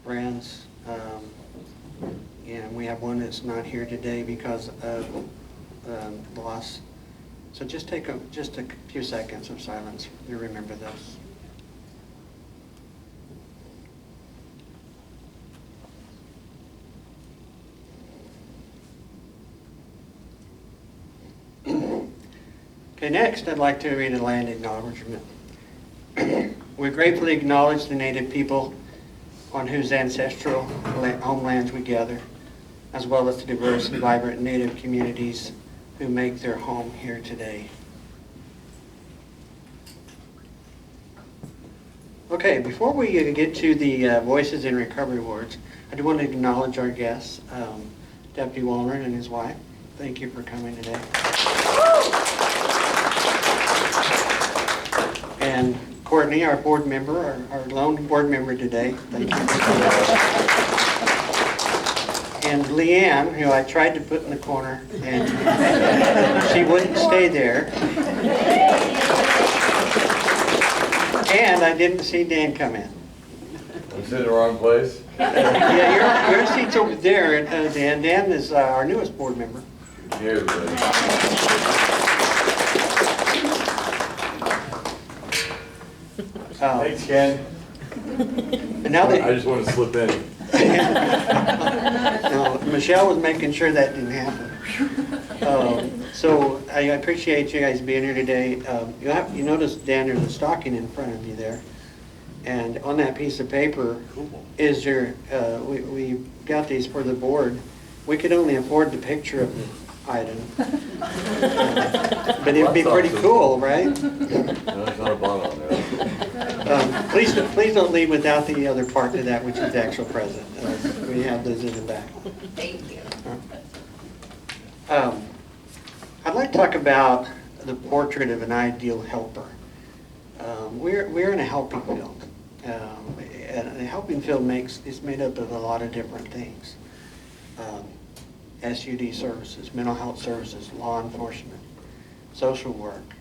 friends, and we have one that's not here today because of loss. So just take just a few seconds of silence to remember those. Okay, next I'd like to read a land acknowledgement. We gratefully acknowledge the Native people on whose ancestral homelands we gather, as well as the diverse and vibrant Native communities who make their home here today. Okay, before we get to the Voices in Recovery Awards, I do want to acknowledge our guests, Deputy Wallner and his wife. Thank you for coming today. And Courtney, our board member, our lone board member today. Thank you. And Leanne, who I tried to put in the corner, and she wouldn't stay there. And I didn't see Dan come in. I'm sitting in the wrong place? Yeah, your seat's over there, Dan. Dan is our newest board member. Here, everybody. Thanks, Ken. And now that I just want to slip in. no, Michelle was making sure that didn't happen. So I appreciate you guys being here today. You notice, Dan, there's a stocking in front of you there. And on that piece of paper is your, we got these for the board. We could only afford the picture of the item. But it would be pretty cool, right? No, there's not a bottle on there. Please don't leave without the other part of that, which is the actual present. We have those in the back. Thank you. I'd like to talk about the portrait of an ideal helper. We're in a helping field. And a helping field is made up of a lot of different things. SUD services, mental health services, law enforcement, social work,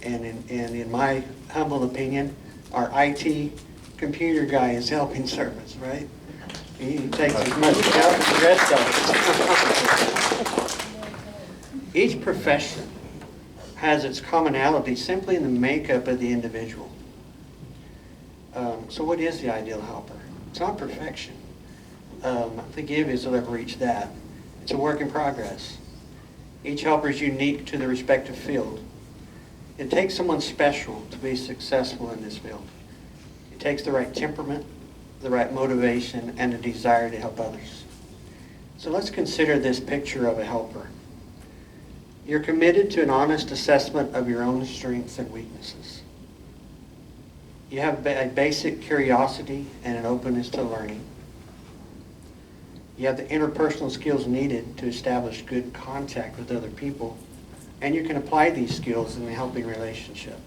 and in my humble opinion, our IT computer guy is helping service, right? He takes as much help as the rest of us. Each profession has its commonality simply in the makeup of the individual. So what is the ideal helper? It's not perfection. The give is will ever reach that. It's a work in progress. Each helper is unique to the respective field. It takes someone special to be successful in this field. It takes the right temperament, the right motivation, and a desire to help others. So let's consider this picture of a helper. You're committed to an honest assessment of your own strengths and weaknesses. You have a basic curiosity and an openness to learning. You have the interpersonal skills needed to establish good contact with other people, and you can apply these skills in a helping relationship.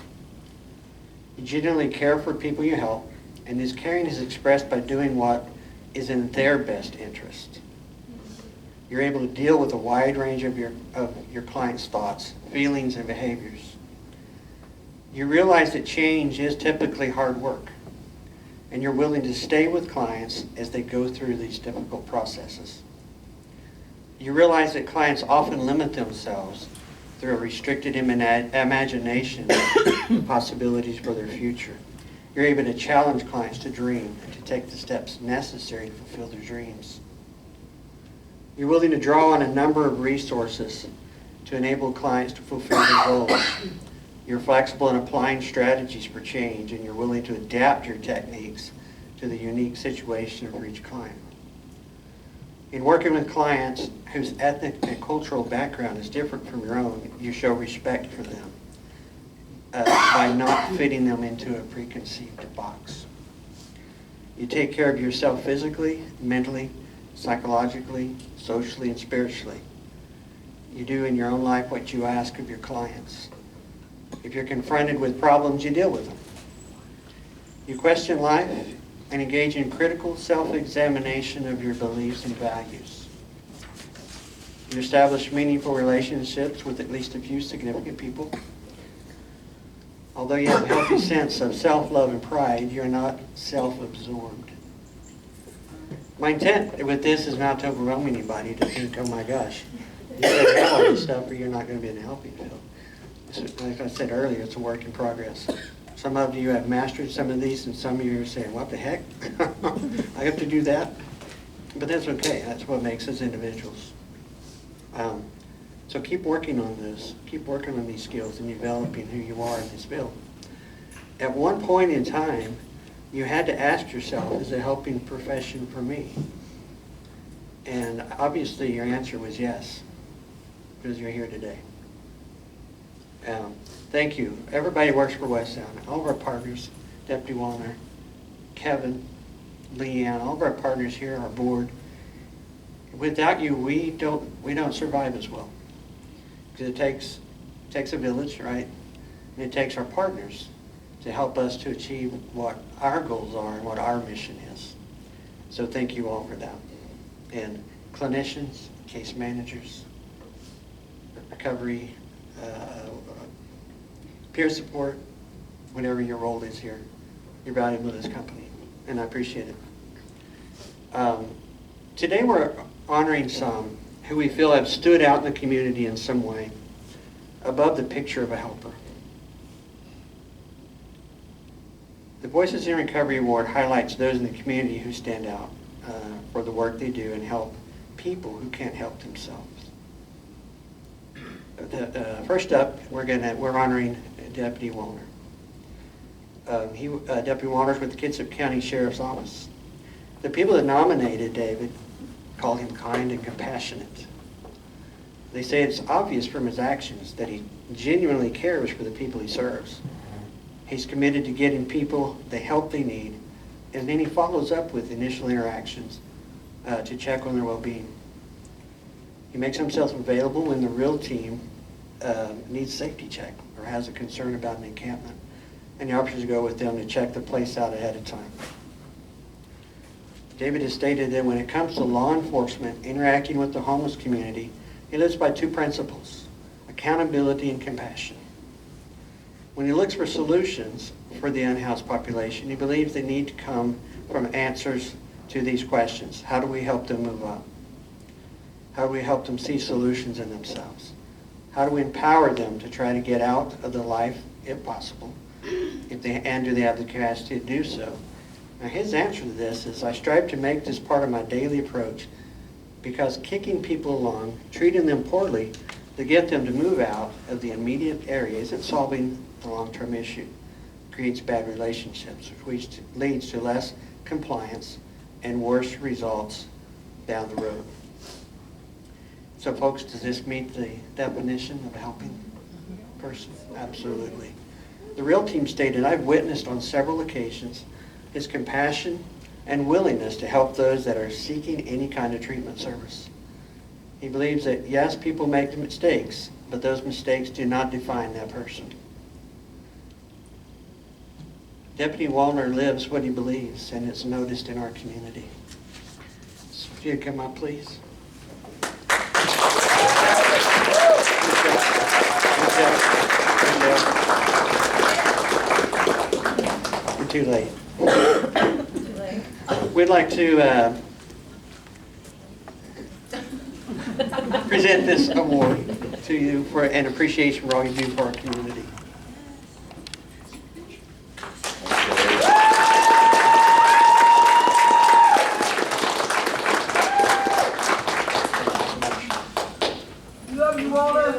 You genuinely care for people you help, and this caring is expressed by doing what is in their best interest. You're able to deal with a wide range of your client's thoughts, feelings, and behaviors. You realize that change is typically hard work, and you're willing to stay with clients as they go through these difficult processes. You realize that clients often limit themselves through a restricted imagination of possibilities for their future. You're able to challenge clients to dream and to take the steps necessary to fulfill their dreams. You're willing to draw on a number of resources to enable clients to fulfill their goals. You're flexible in applying strategies for change, and you're willing to adapt your techniques to the unique situation of each client. In working with clients whose ethnic and cultural background is different from your own, you show respect for them by not fitting them into a preconceived box. You take care of yourself physically, mentally, psychologically, socially, and spiritually. You do in your own life what you ask of your clients. If you're confronted with problems, you deal with them. You question life and engage in critical self-examination of your beliefs and values. You establish meaningful relationships with at least a few significant people. Although you have a healthy sense of self-love and pride, you're not self-absorbed. My intent with this is not to overwhelm anybody to think, oh my gosh, you gotta have all this stuff or you're not gonna be in a helping field. Like I said earlier, it's a work in progress. Some of you have mastered some of these and some of you are saying, what the heck? I have to do that? But that's okay, that's what makes us individuals. So keep working on this, keep working on these skills and developing who you are in this field. At one point in time, you had to ask yourself, is a helping profession for me? And obviously your answer was yes, because you're here today. Thank you. Everybody works for West Sound. All of our partners, Deputy Wallner, Kevin, Leanne, all of our partners here, our board. Without you, we don't survive as well. Because it takes a village, right? And it takes our partners to help us to achieve what our goals are and what our mission is. So thank you all for that. And clinicians, case managers, recovery, peer support, whatever your role is here, you're valuable to this company, and I appreciate it. Today we're honoring some who we feel have stood out in the community in some way, above the picture of a helper. The Voices in Recovery Award highlights those in the community who stand out for the work they do and help people who can't help themselves. First up, we're honoring Deputy Wallner. Deputy Wallner's with the Kitsap County Sheriff's Office. The people that nominated David call him kind and compassionate. They say it's obvious from his actions that he genuinely cares for the people he serves. He's committed to getting people the help they need, and then he follows up with initial interactions to check on their well-being. He makes himself available when the real team needs a safety check or has a concern about an encampment, and the officers go with them to check the place out ahead of time. David has stated that when it comes to law enforcement interacting with the homeless community, he lives by two principles: accountability and compassion. When he looks for solutions for the unhoused population, he believes they need to come from answers to these questions. How do we help them move up? How do we help them see solutions in themselves? How do we empower them to try to get out of the life, if possible, and do they have the capacity to do so? Now his answer to this is, I strive to make this part of my daily approach because kicking people along, treating them poorly to get them to move out of the immediate area isn't solving the long-term issue. It creates bad relationships, which leads to less compliance and worse results down the road. So folks, does this meet the definition of a helping person? Absolutely. The real team stated, I've witnessed on several occasions his compassion and willingness to help those that are seeking any kind of treatment service. He believes that, yes, people make mistakes, but those mistakes do not define that person. Deputy Wallner lives what he believes, and it's noticed in our community. So if you'd come up, please. You're too late. We'd like to present this award to you for an appreciation for all you do for our community. Love you, Walter.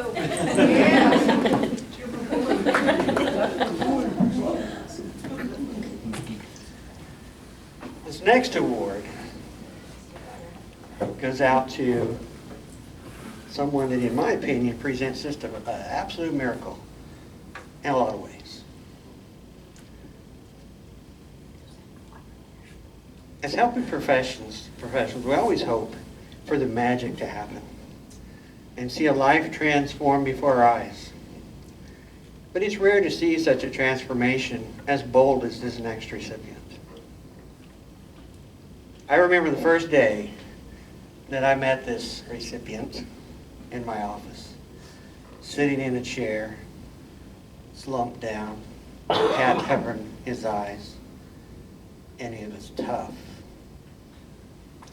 This next award goes out to someone that, in my opinion, presents just an absolute miracle in a lot of ways. As helping professionals, we always hope for the magic to happen and see a life transformed before our eyes. But it's rare to see such a transformation as bold as this next recipient. I remember the first day that I met this recipient in my office, sitting in a chair, slumped down, hat covering his eyes, and he was tough.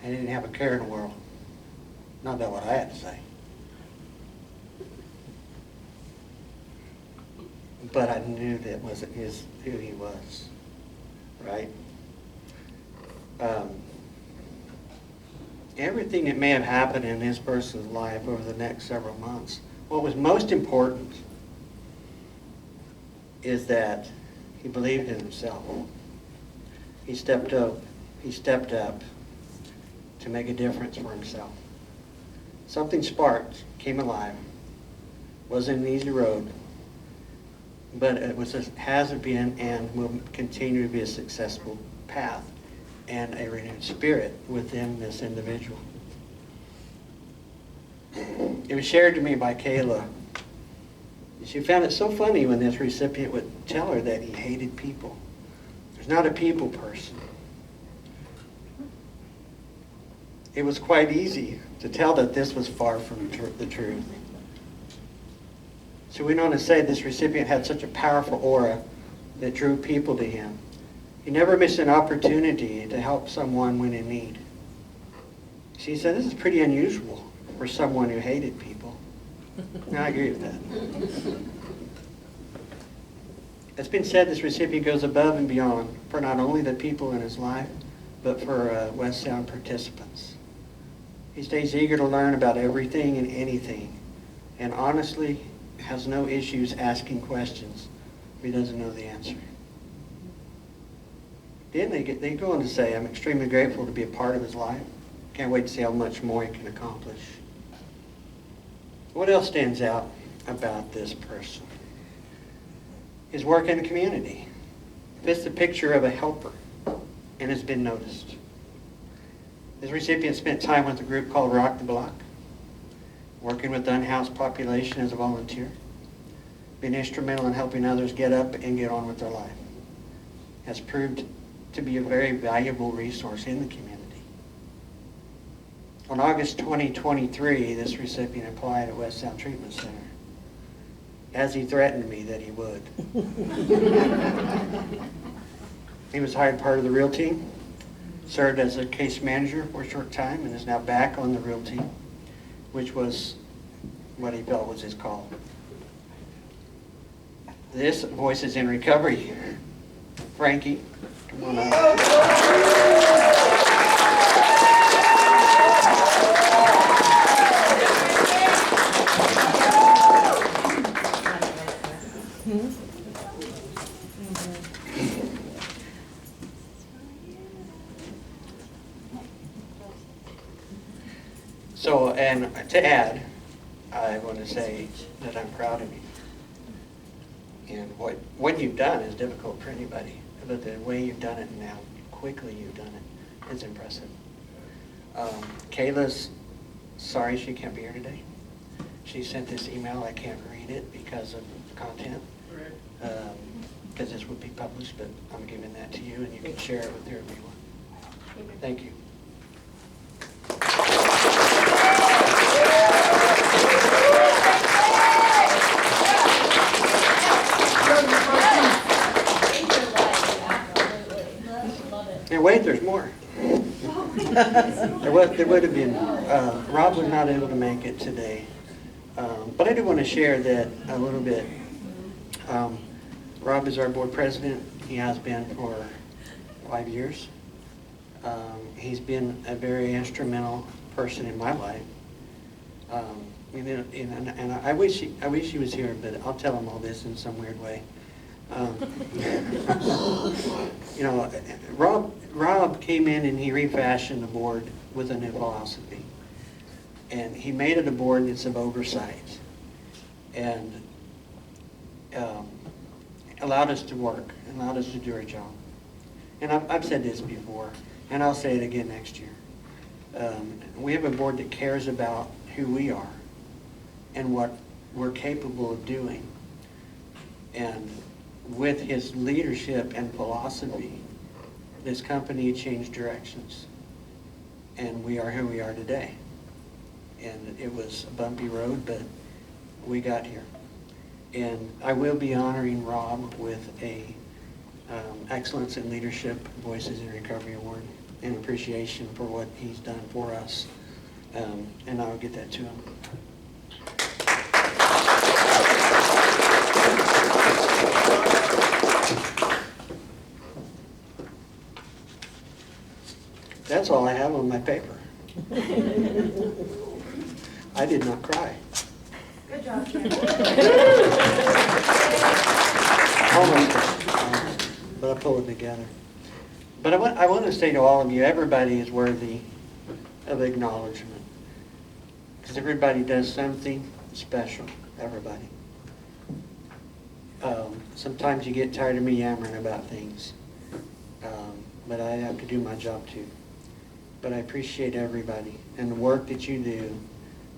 and he didn't have a care in the world. Not about what I had to say. But I knew that wasn't who he was, right? Everything that may have happened in this person's life over the next several months, what was most important is that he believed in himself. He stepped up to make a difference for himself. Something sparked, came alive. Wasn't an easy road, but it has been and will continue to be a successful path and a renewed spirit within this individual. It was shared to me by Kayla. She found it so funny when this recipient would tell her that he hated people. He's not a people person. It was quite easy to tell that this was far from the truth. So we went on to say this recipient had such a powerful aura that drew people to him. He never missed an opportunity to help someone when in need. She said, this is pretty unusual for someone who hated people. And I agree with that. It's been said this recipient goes above and beyond for not only the people in his life, but for West Sound participants. He stays eager to learn about everything and anything, and honestly has no issues asking questions if he doesn't know the answer. Then they go on to say, I'm extremely grateful to be a part of his life. Can't wait to see how much more he can accomplish. What else stands out about this person? His work in the community. Fits the picture of a helper and has been noticed. This recipient spent time with a group called Rock the Block, working with the unhoused population as a volunteer, been instrumental in helping others get up and get on with their life. Has proved to be a very valuable resource in the community. On August 2023, this recipient applied at West Sound Treatment Center, as he threatened me that he would. He was hired part of the REAL team, served as a case manager for a short time, and is now back on the REAL team, which was what he felt was his call. This voice is in recovery. Frankie, come on up. So, and to add, I want to say that I'm proud of you. And what you've done is difficult for anybody, but the way you've done it and how quickly you've done it is impressive. Kayla's sorry she can't be here today. She sent this email. I can't read it because of content, because this would be published, but I'm giving that to you, and you can share it with whoever you want. Thank you. And wait, there's more. There would have been, Rob was not able to make it today. But I do want to share that a little bit. Rob is our board president. He has been for 5 years. He's been a very instrumental person in my life. And I wish he was here, but I'll tell him all this in some weird way. You know, Rob came in and he refashioned the board with a new philosophy. And he made it a board that's of oversight. And allowed us to work, allowed us to do our job. And I've said this before, and I'll say it again next year. We have a board that cares about who we are and what we're capable of doing. And with his leadership and philosophy, this company changed directions. And we are who we are today. And it was a bumpy road, but we got here. And I will be honoring Rob with a Excellence in Leadership Voices in Recovery Award. and appreciation for what he's done for us. And I'll get that to him. That's all I have on my paper. I did not cry. Good job, Ken. Almost, but I pulled it together. But I want to say to all of you, everybody is worthy of acknowledgement. Because everybody does something special, everybody. Sometimes you get tired of me yammering about things, but I have to do my job too. But I appreciate everybody and the work that you do.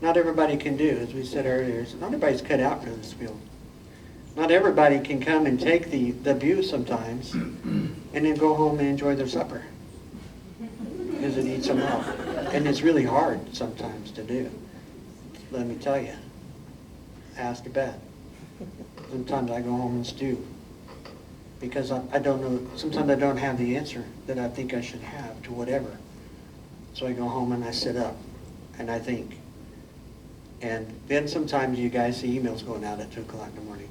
Not everybody can do, as we said earlier, not everybody's cut out for this field. Not everybody can come and take the view sometimes and then go home and enjoy their supper, because it eats them up. And it's really hard sometimes to do. Let me tell you, ask your bet. Sometimes I go home and stew, because I don't know, sometimes I don't have the answer that I think I should have to whatever. So I go home and I sit up and I think. And then sometimes you guys see emails going out at 2 o'clock in the morning.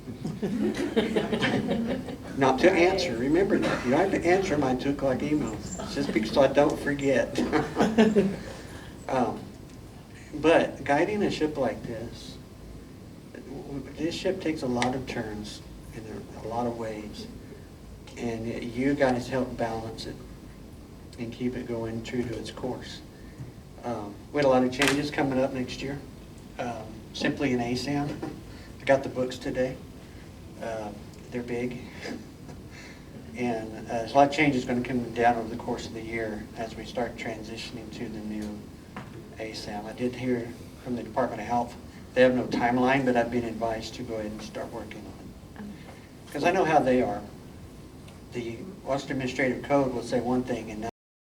Not to answer, remember that. You don't have to answer my 2 o'clock emails, just because I don't forget. But guiding a ship like this ship takes a lot of turns and a lot of waves. And you guys help balance it and keep it going true to its course. We had a lot of changes coming up next year. Simply an ASAM. I got the books today. They're big. And there's a lot of changes going to come down over the course of the year as we start transitioning to the new ASAM. I did hear from the Department of Health, they have no timeline, but I've been advised to go ahead and start working on it. Because I know how they are. The Washington Administrative Code will say one thing and